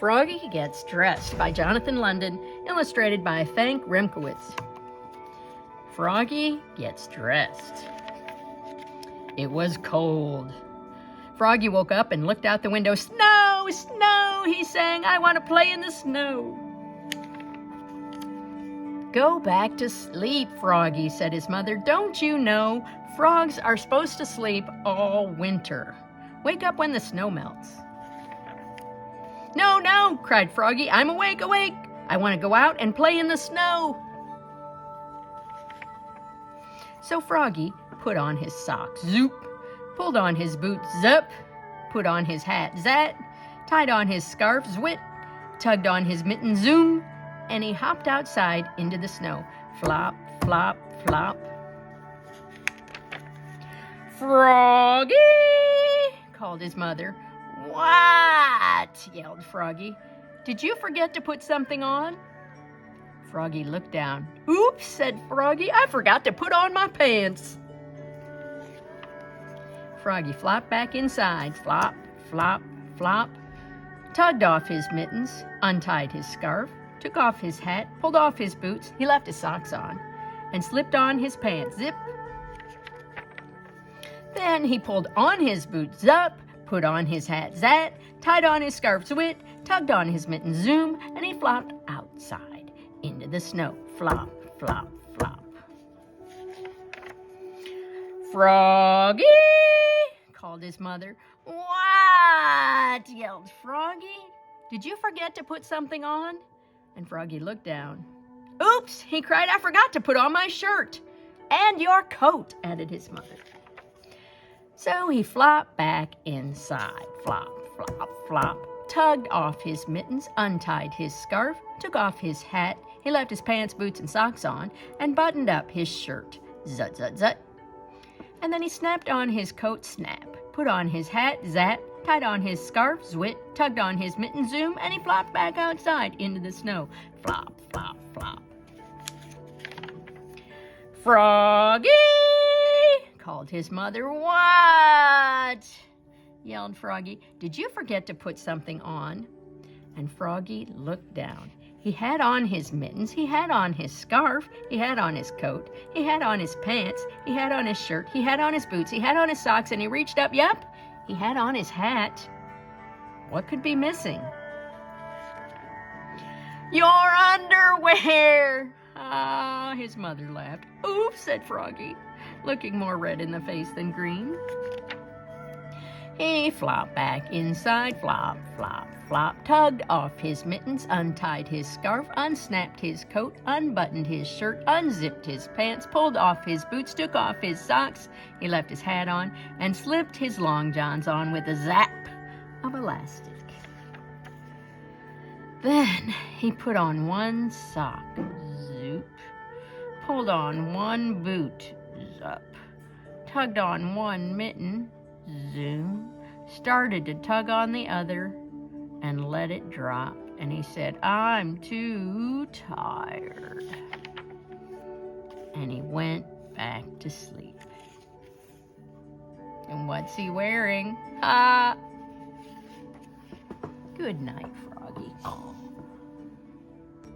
Froggy Gets Dressed by Jonathan London, illustrated by Frank Remkowitz. Froggy gets dressed. It was cold. Froggy woke up and looked out the window. "Snow, snow," he sang. "I want to play in the snow." "Go back to sleep, Froggy," said his mother. "Don't you know frogs are supposed to sleep all winter? Wake up when the snow melts." "No, no," cried Froggy. "I'm awake, awake. I want to go out and play in the snow." So Froggy put on his socks, zoop, pulled on his boots, zup, put on his hat, zat, tied on his scarf, zwit, tugged on his mitten, zoom, and he hopped outside into the snow. Flop, flop, flop. "Froggy!" called his mother. "What?" yelled Froggy. "Did you forget to put something on?" Froggy looked down. "Oops," said Froggy. "I forgot to put on my pants." Froggy flopped back inside. Flop, flop, flop. Tugged off his mittens, untied his scarf, took off his hat, pulled off his boots. He left his socks on and slipped on his pants. Zip. Then he pulled on his boots. Zup. Put on his hat. Zat. Tied on his scarf. Zwit. Tugged on his mittens. Zoom. And he flopped outside into the snow. Flop, flop, flop. "Froggy!" called his mother. "What?" yelled Froggy. "Did you forget to put something on?" And Froggy looked down. "Oops," he cried. "I forgot to put on my shirt." "And your coat," added his mother. So he flopped back inside. Flop, flop, flop. Tugged off his mittens, untied his scarf, took off his hat. He left his pants, boots, and socks on, and buttoned up his shirt. Zut, zut, zut. And then he snapped on his coat, snap. Put on his hat, zat. Tied on his scarf, zwit. Tugged on his mitten, zoom. And he flopped back outside into the snow. Flop, flop, flop. "Froggy!" called his mother. "What?" yelled Froggy. "Did you forget to put something on?" And Froggy looked down. He had on his mittens, he had on his scarf, he had on his coat, he had on his pants, he had on his shirt, he had on his boots, he had on his socks, and he reached up, yep, he had on his hat. What could be missing? "Your underwear!" Ah, his mother laughed. "Oops," said Froggy, looking more red in the face than green. He flopped back inside, flop, flop, flop, tugged off his mittens, untied his scarf, unsnapped his coat, unbuttoned his shirt, unzipped his pants, pulled off his boots, took off his socks. He left his hat on and slipped his long johns on with a zap of elastic. Then he put on one sock, zoop, pulled on one boot, zup, tugged on one mitten, zoom, started to tug on the other and let it drop. And he said, "I'm too tired." And he went back to sleep. And what's he wearing? Good night, Froggy.